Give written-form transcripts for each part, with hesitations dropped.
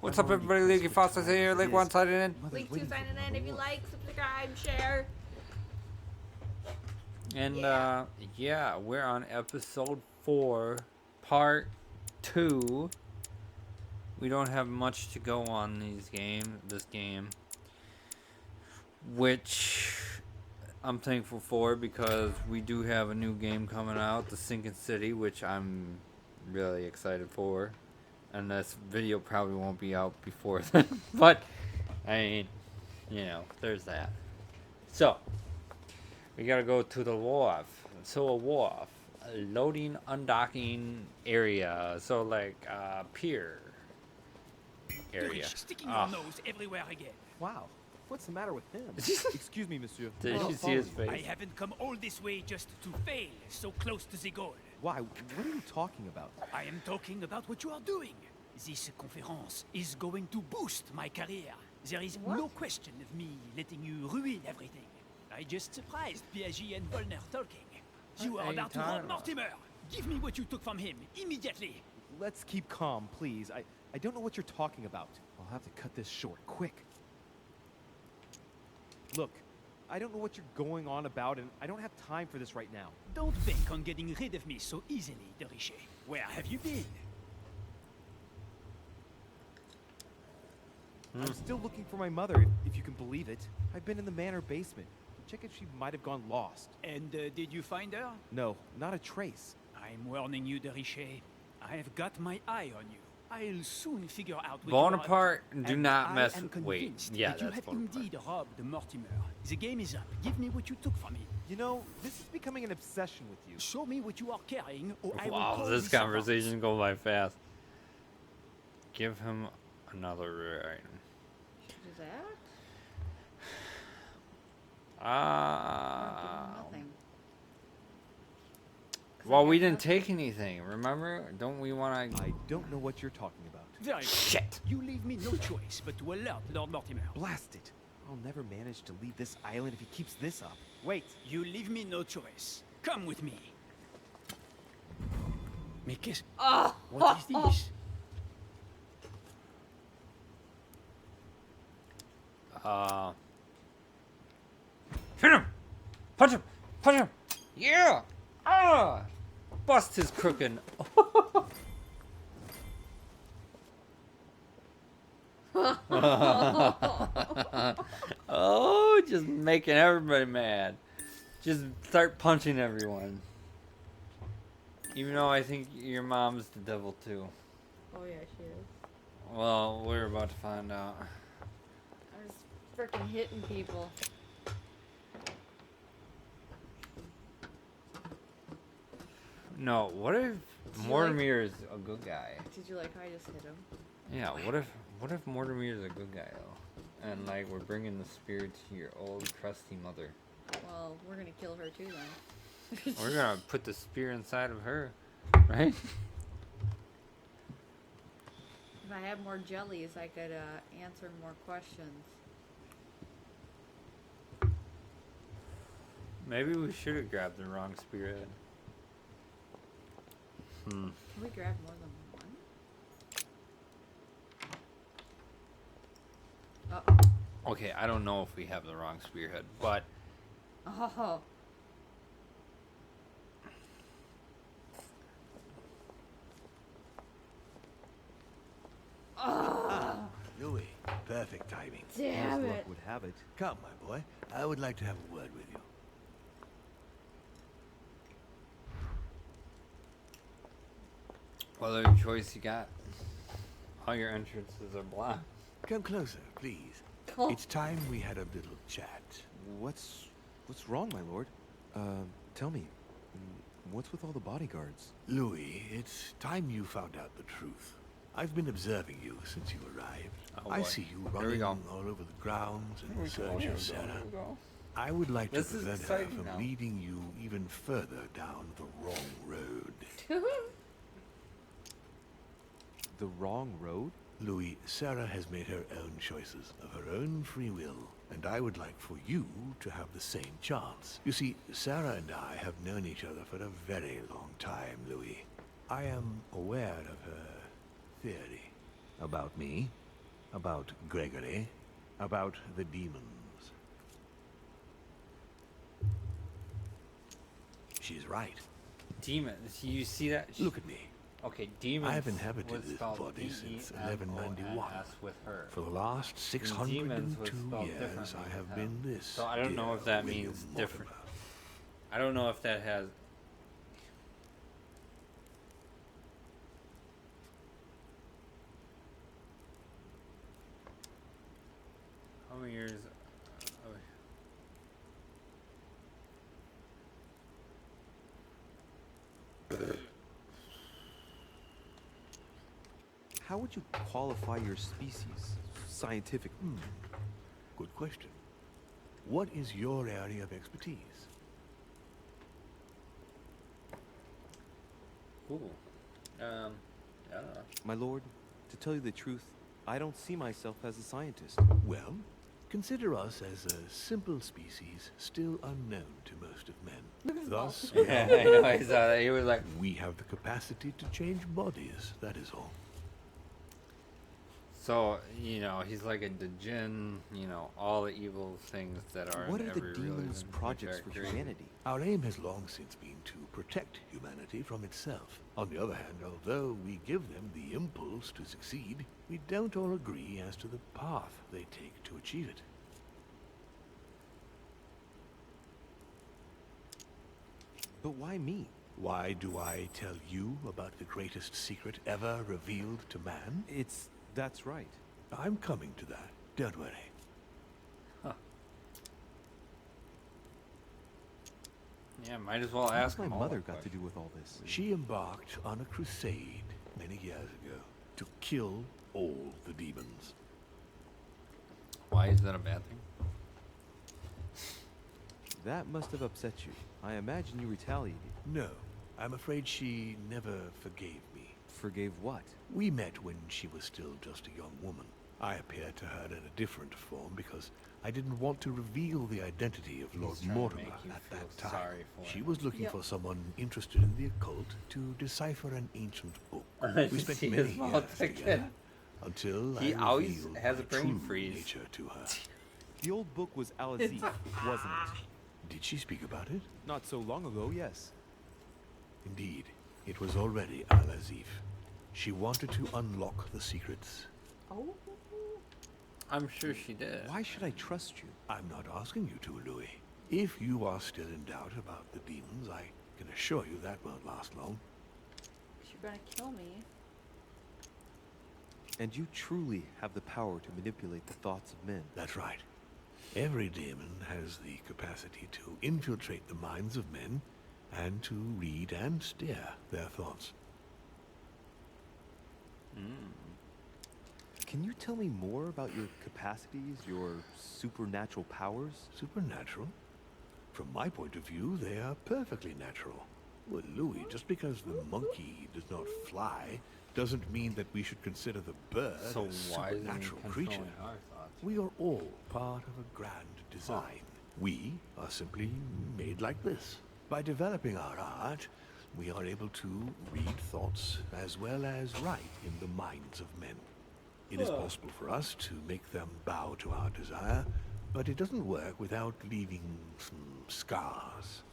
What's up, everybody? Leaky, Faucets here. Leaky 1 signing in. Leaky 2 signing in. If you like, subscribe, share. And yeah, we're on episode 4, part 2. We don't have much to go on this game, which I'm thankful for because we do have a new game coming out, The Sinking City, which I'm really excited for. And this video probably won't be out before then, but I mean, you know, there's that. So we gotta go to the wharf. So a wharf, a loading, undocking area. So like pier area. Sticking your nose everywhere again. Wow, what's the matter with him? Excuse me, monsieur. Did you see his face? I haven't come all this way just to fail so close to the goal. Why? What are you talking about? I am talking about what you are doing. This conference is going to boost my career. There is no question of me letting you ruin everything. I just surprised Piaget and Volner talking. You are about to rob Mortimer. Give me what you took from him, immediately. Let's keep calm, please. I don't know what you're talking about. I'll have to cut this short, quick. Look, I don't know what you're going on about, and I don't have time for this right now. Don't bank on getting rid of me so easily, de Richet. Where have you been? I'm still looking for my mother, if you can believe it. I've been in the manor basement. Check if she might have gone lost. And did you find her? No, not a trace. I'm warning you, de Richet. I have got my eye on you. I'll soon figure out what Bonaparte, you are do not mess. Wait, yeah, that's you have indeed robbed Mortimer. The game is up. Give me what you took from him. You know, this is becoming an obsession with you. Show me what you are carrying, or I will Wow, call this the conversation goes by fast. Give him another rare item. Is that? Nothing. Well, we didn't take anything, remember? Don't we want to... I don't know what you're talking about. Very good. Shit! You leave me no choice but to alert Lord Mortimer. Blast it! I'll never manage to leave this island if he keeps this up. Wait! You leave me no choice. Come with me. Mais qu'est-ce... What is this? Hit him! Punch him! Punch him! Yeah! Bust his crookin'. Oh, just making everybody mad. Just start punching everyone. Even though I think your mom's the devil too. Oh yeah, she is. Well, we're about to find out. I was freaking hitting people. No, what if Mortimer is a good guy? Did you like how I just hit him? Yeah, what if Mortimer is a good guy though? And like we're bringing the spirit to your old crusty mother. Well, we're gonna kill her too then. We're gonna put the spear inside of her, right? If I had more jellies, I could answer more questions. Maybe we should have grabbed the wrong spearhead. Can we grab more than one? Uh-oh. Okay, I don't know if we have the wrong spearhead, but... Oh. Louis, perfect timing. Damn As it. luck would have it. Come, my boy. I would like to have a word with you. What other choice you got? All your entrances are blocked. Come closer, please. Oh. It's time we had a little chat. What's wrong, my lord? Tell me, what's with all the bodyguards? Louis, it's time you found out the truth. I've been observing you since you arrived. Oh, I boy. see you Here we running go. all over the grounds Here in we search go, here of we go, Sarah. here we go. I would like to This is prevent her exciting from now. leading you even further down the wrong road. The wrong road? Louis, Sarah has made her own choices of her own free will, and I would like for you to have the same chance. You see, Sarah and I have known each other for a very long time, Louis. I am aware of her theory. About me? About Gregory. About the demons. She's right. Demons. You see that? Look at me. Okay, demons. I've inhabited was this spelled body since DEMONS 1191. with her. For the last And demons was 602 spelled years, differently I have with been them. this. So I don't know dear if that William means different. Mortimer. I don't know if that has. How many years? How would you qualify your species scientifically? Good question. What is your area of expertise? Ooh. I don't know. My lord, to tell you the truth, I don't see myself as a scientist. Well, consider us as a simple species still unknown to most of men. Thus, Yeah, I know. I saw that. He was like, we have the capacity to change bodies, that is all. so he's like a djinn. All the evil things that are. What in are the every demons' religion, which projects are for crazy. humanity? Our aim has long since been to protect humanity from itself. On the other hand, although we give them the impulse to succeed, we don't all agree as to the path they take to achieve it. But why me? Why do I tell you about the greatest secret ever revealed to man? That's right. I'm coming to that, don't worry. Yeah, might as well What's ask my him all mother that got to question. do with all this? She embarked on a crusade many years ago to kill all the demons. Why is that a bad thing? That must have upset you. I imagine you retaliated. No, I'm afraid she never forgave me. Forgave what? We met when she was still just a young woman. I appeared to her in a different form because I didn't want to reveal the identity of Lord trying to Mortimer make you at feel that time. sorry for She him. was looking Yep. for someone interested in the occult to decipher an ancient book. We spent See many his mouth years again. together until He I always revealed has my a brain true freeze. nature to her. The old book was Al-Azif, wasn't it? Did she speak about it? Not so long ago, yes. Indeed, it was already Al-Azif. She wanted to unlock the secrets. Oh. I'm sure she did. Why should I trust you? I'm not asking you to, Louis. If you are still in doubt about the demons, I can assure you that won't last long. You're gonna kill me. And you truly have the power to manipulate the thoughts of men. That's right. Every demon has the capacity to infiltrate the minds of men and to read and steer their thoughts. Can you tell me more about your capacities, your supernatural powers? Supernatural? From my point of view, they are perfectly natural. Well, Louis, just because the monkey does not fly doesn't mean that we should consider the bird So a why is he supernatural controlling creature. our thoughts? We are all part of a grand design. We are simply made like this. By developing our art, we are able to read thoughts as well as write in the minds of men. It is possible for us to make them bow to our desire, but it doesn't work without leaving some scars.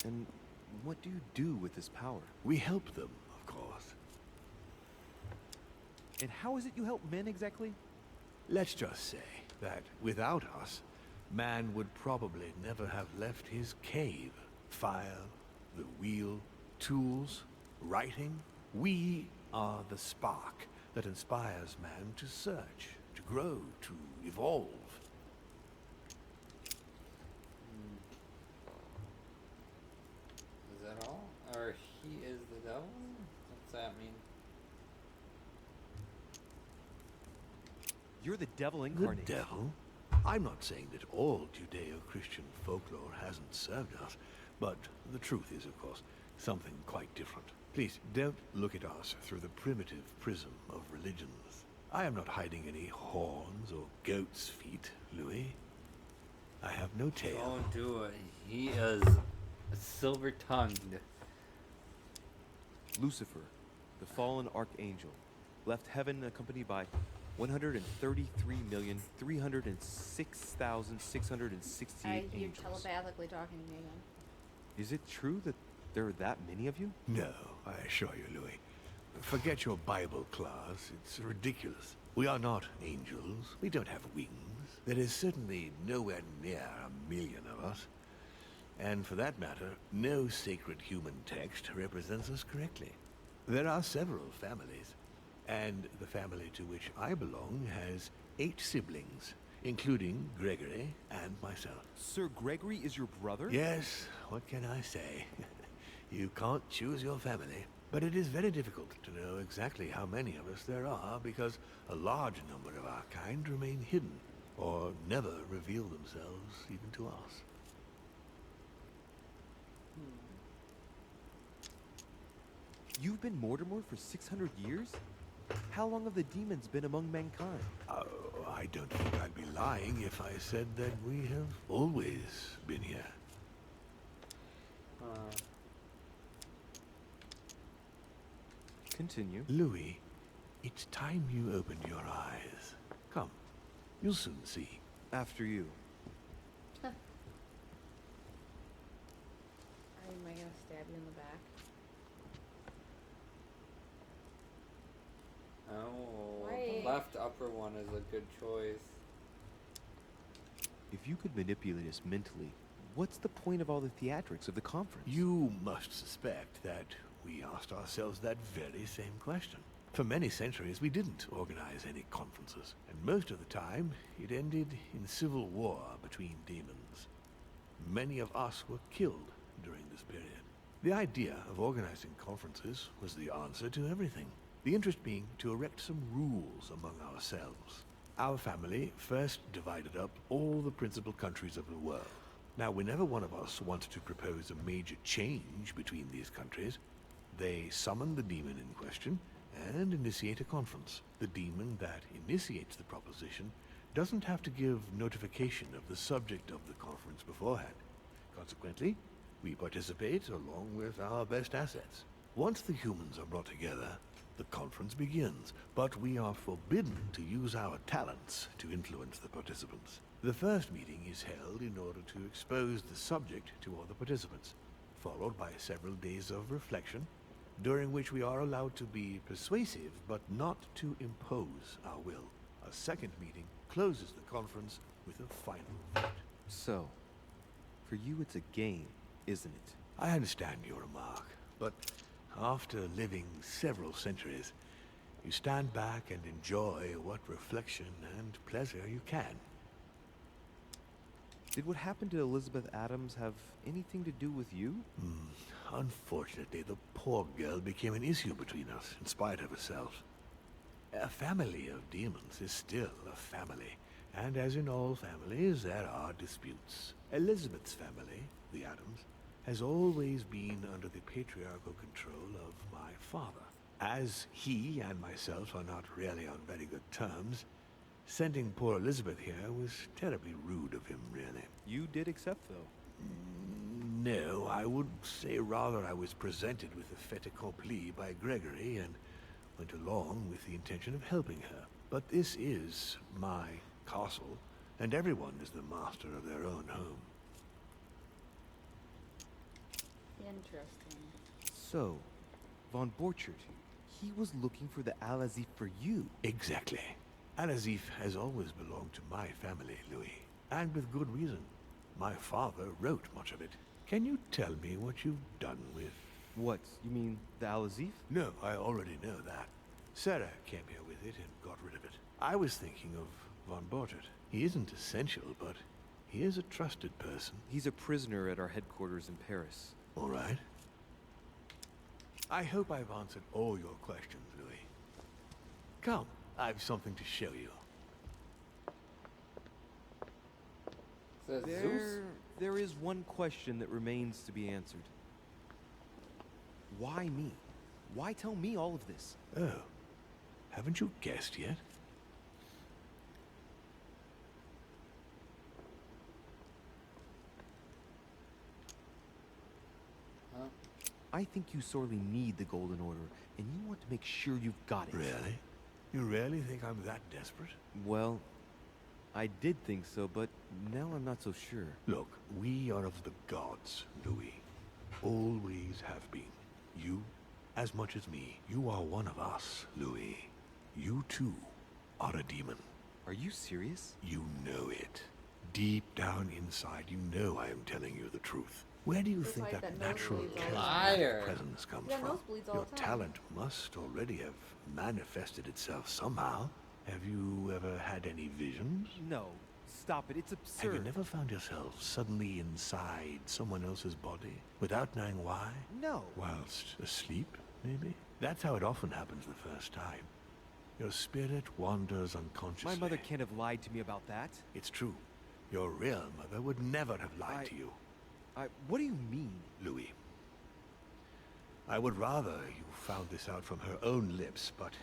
And what do you do with this power? We help them, of course. And how is it you help men exactly? Let's just say that without us, man would probably never have left his cave. Fire, the wheel, tools, writing. We are the spark that inspires man to search, to grow, to evolve. Is that all? Or he is the devil? What's that mean? You're the devil The incarnate. devil? I'm not saying that all Judeo-Christian folklore hasn't served us, but the truth is, of course, something quite different. Please, don't look at us through the primitive prism of religions. I am not hiding any horns or goat's feet, Louis. I have no tail. Don't do it. He is silver-tongued. Lucifer, the fallen archangel. left heaven accompanied by 133,306,668 You're angels. telepathically talking to me again. Is it true that there are that many of you? No, I assure you, Louis. Forget your Bible class. It's ridiculous. We are not angels. We don't have wings. There is certainly nowhere near 1,000,000 of us. And for that matter, no sacred human text represents us correctly. There are several families, and the family to which I belong has 8 siblings, including Gregory and myself. Sir Gregory is your brother? Yes, what can I say? You can't choose your family. But it is very difficult to know exactly how many of us there are because a large number of our kind remain hidden or never reveal themselves even to us. You've been Mortimer for 600 years? How long have the demons been among mankind? Oh, I don't think I'd be lying if I said that we have always been here. Continue. Louis, it's time you opened your eyes. Come, you'll soon see. After you. Am I gonna stab you in the back? Oh, Wait. the left upper one is a good choice. If you could manipulate us mentally, what's the point of all the theatrics of the conference? You must suspect that we asked ourselves that very same question. For many centuries, we didn't organize any conferences, and most of the time, it ended in civil war between demons. Many of us were killed during this period. The idea of organizing conferences was the answer to everything. The interest being to erect some rules among ourselves. Our family first divided up all the principal countries of the world. Now, whenever one of us wanted to propose a major change between these countries, they summon the demon in question and initiate a conference. The demon that initiates the proposition doesn't have to give notification of the subject of the conference beforehand. Consequently, we participate along with our best assets. Once the humans are brought together, the conference begins, but we are forbidden to use our talents to influence the participants. The first meeting is held in order to expose the subject to all the participants, followed by several days of reflection, during which we are allowed to be persuasive but not to impose our will. A second meeting closes the conference with a final vote. So, for you it's a game, isn't it? I understand your remark, but after living several centuries, you stand back and enjoy what reflection and pleasure you can. Did what happened to Elizabeth Adams have anything to do with you? Unfortunately, the poor girl became an issue between us, in spite of herself. A family of demons is still a family, and as in all families, there are disputes. Elizabeth's family, the Adams, has always been under the patriarchal control of my father. As he and myself are not really on very good terms, sending poor Elizabeth here was terribly rude of him, really. You did accept, though. No, I would say rather I was presented with a fait accompli by Gregory and went along with the intention of helping her. But this is my castle, and everyone is the master of their own home. Interesting. So, von Borchert, he was looking for the Al-Azif for you. Exactly. Al-Azif has always belonged to my family, Louis, and with good reason. My father wrote much of it. Can you tell me what you've done with... What, you mean the Al-Azif? No, I already know that. Sarah came here with it and got rid of it. I was thinking of von Borchert. He isn't essential, but he is a trusted person. He's a prisoner at our headquarters in Paris. All right. I hope I've answered all your questions, Louis. Come, I've something to show you. Says Zeus? There is one question that remains to be answered. Why me? Why tell me all of this? Oh, haven't you guessed yet? I think you sorely need the Golden Order, and you want to make sure you've got it. Really? You really think I'm that desperate? Well, I did think so, but now I'm not so sure. Look, we are of the gods, Louis. Always have been. You, as much as me. You are one of us, Louis. You too are a demon. Are you serious? You know it. Deep down inside, you know I am telling you the truth. Where do you Just think like that that natural nosebleeds all the time. charismatic presence comes Yeah, from? nosebleeds all Your the time. talent must already have manifested itself somehow. Have you ever had any visions? No. Stop it. It's Have absurd. you never found yourself suddenly inside someone else's body without knowing why? No. Whilst asleep, maybe? That's how it often happens the first time. Your spirit wanders unconsciously. My mother can't have lied to me about that. It's true. Your real mother would never have lied to you, What do you mean? Louis. I would rather you found this out from her own lips, but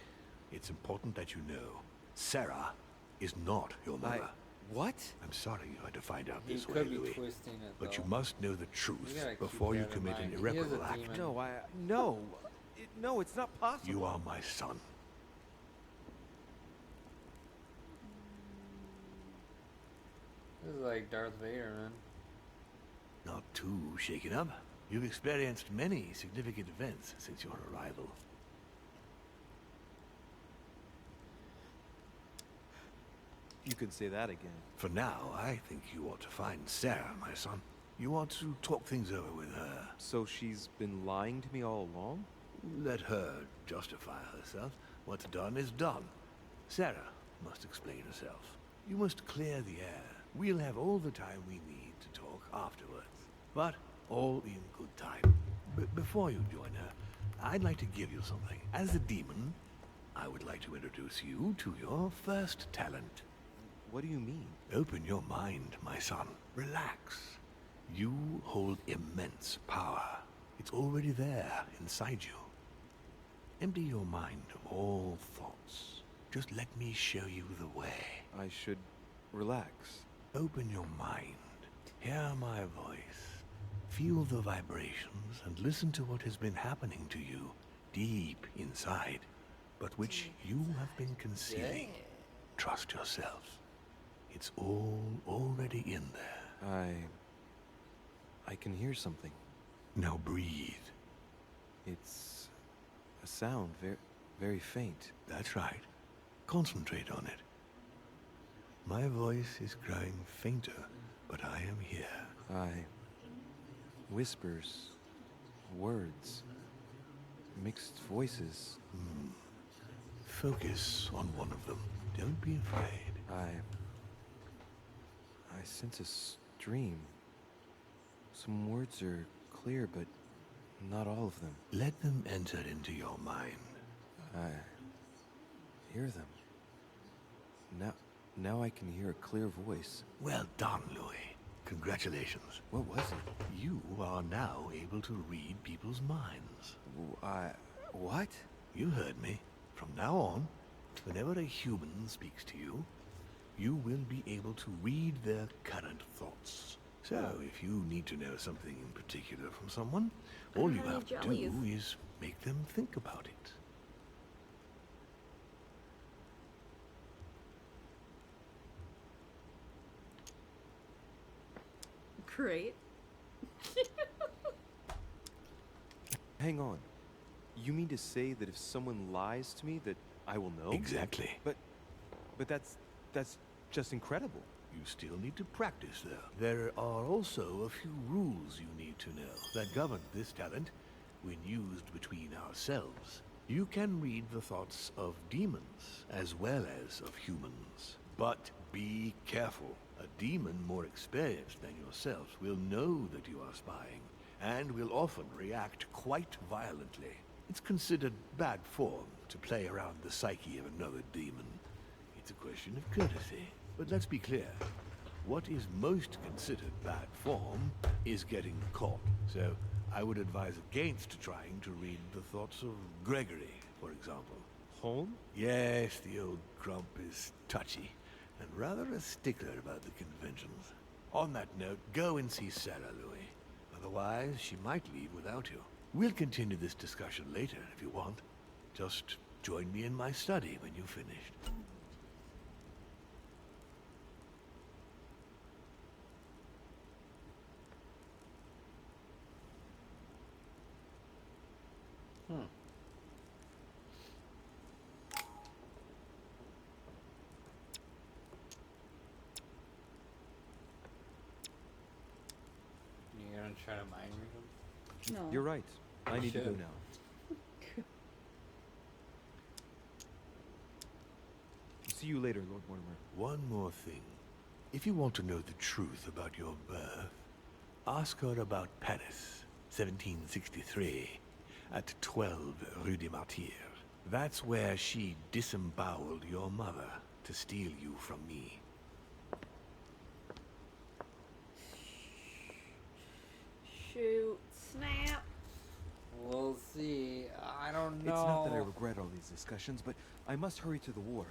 it's important that you know. Sarah is not your mother. What? I'm sorry you had to find out He this way, could be Louis. twisting it, But you though. must know the You truth gotta keep before you that in commit an mind. He is a irreparable act. demon. No, no. No, it's not possible. You are my son. This is like Darth Vader, man. Not too shaken up. You've experienced many significant events since your arrival. You can say that again. For now, I think you ought to find Sarah, my son. You ought to talk things over with her. So she's been lying to me all along? Let her justify herself. What's done is done. Sarah must explain herself. You must clear the air. We'll have all the time we need to talk afterwards. But all in good time. Before you join her, I'd like to give you something. As a demon, I would like to introduce you to your first talent. What do you mean? Open your mind, my son. Relax. You hold immense power. It's already there inside you. Empty your mind of all thoughts. Just let me show you the way. I should relax. Open your mind. Hear my voice. Feel the vibrations and listen to what has been happening to you deep inside, but which you have been concealing. Trust yourself. It's all already in there. I can hear something. Now breathe. It's a sound, very faint. That's right. Concentrate on it. My voice is growing fainter, but I am here. Whispers, words, mixed voices. Focus on one of them. Don't be afraid. I sense a stream. Some words are clear, but not all of them. Let them enter into your mind. I hear them. Now I can hear a clear voice. Well done, Louis. Congratulations. What was it? You are now able to read people's minds. What? You heard me. From now on, whenever a human speaks to you, you will be able to read their current thoughts. So, if you need to know something in particular from someone, all you have to do is make them think about it. Great. Hang on. You mean to say that if someone lies to me that I will know? Exactly. But that's just incredible. You still need to practice, though. There are also a few rules you need to know that govern this talent when used between ourselves. You can read the thoughts of demons as well as of humans. But be careful. A demon more experienced than yourself will know that you are spying and will often react quite violently. It's considered bad form to play around the psyche of another demon. It's a question of courtesy. But let's be clear. What is most considered bad form is getting caught. So I would advise against trying to read the thoughts of Gregory, for example. Home? Yes, the old grump is touchy and rather a stickler about the conventions. On that note, go and see Sarah, Louis. Otherwise, she might leave without you. We'll continue this discussion later if you want. Just Join me in my study when you've finished. You gonna try to mind read them? No. You're right. I need to go Should. now. See you later, Lord Mortimer. One more thing. If you want to know the truth about your birth, ask her about Paris, 1763, at 12 Rue des Martyrs. That's where she disemboweled your mother to steal you from me. Shoot. Snap. We'll see. I don't know. It's not that I regret all these discussions, but I must hurry to the wharf.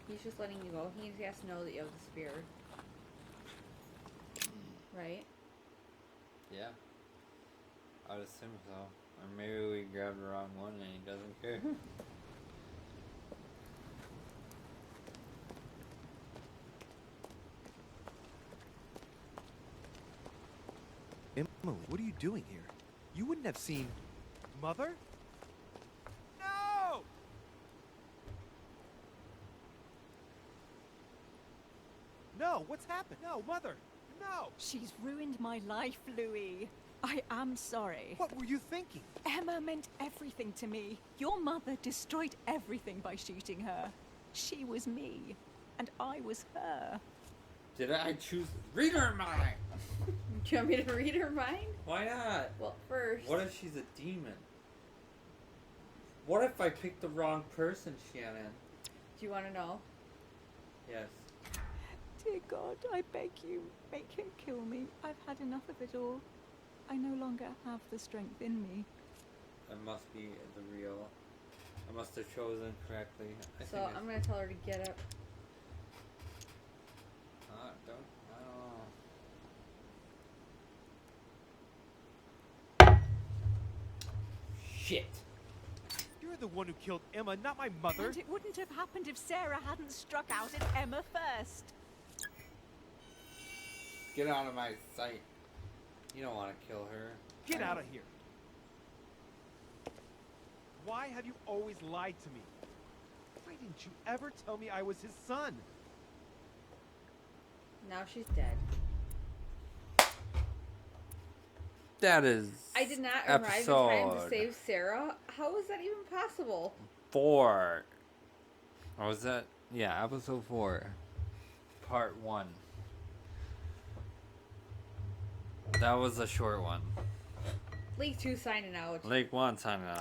He's just letting you go. He has to know that you have the spear. Right? Yeah. I'd assume so. Or maybe we grabbed the wrong one and he doesn't care. Emily, what are you doing here? You wouldn't have seen... Mother? No! No, what's happened? No, Mother! No! She's ruined my life, Louis. I am sorry. What were you thinking? Emma meant everything to me. Your mother destroyed everything by shooting her. She was me, and I was her. Did I choose? Read her mind! Do you want me to read her mind? Why not? Well, first. What if she's a demon? What if I picked the wrong person, Shannon? Do you want to know? Yes. Dear God, I beg you, make him kill me. I've had enough of it all. I no longer have the strength in me. That must be the real. I must have chosen correctly. So I'm going to tell her to get up. I don't know. Shit. You're the one who killed Emma, not my mother. And it wouldn't have happened if Sarah hadn't struck out at Emma first. Get out of my sight. You don't want to kill her. Get out of here. Why have you always lied to me? Why didn't you ever tell me I was his son? Now she's dead. That is. I did not arrive in time to episode save Sarah. How is that even possible? 4. Or was that? Yeah, episode 4. Part 1. That was a short one. League 2 signing out. Lake 1 signing out.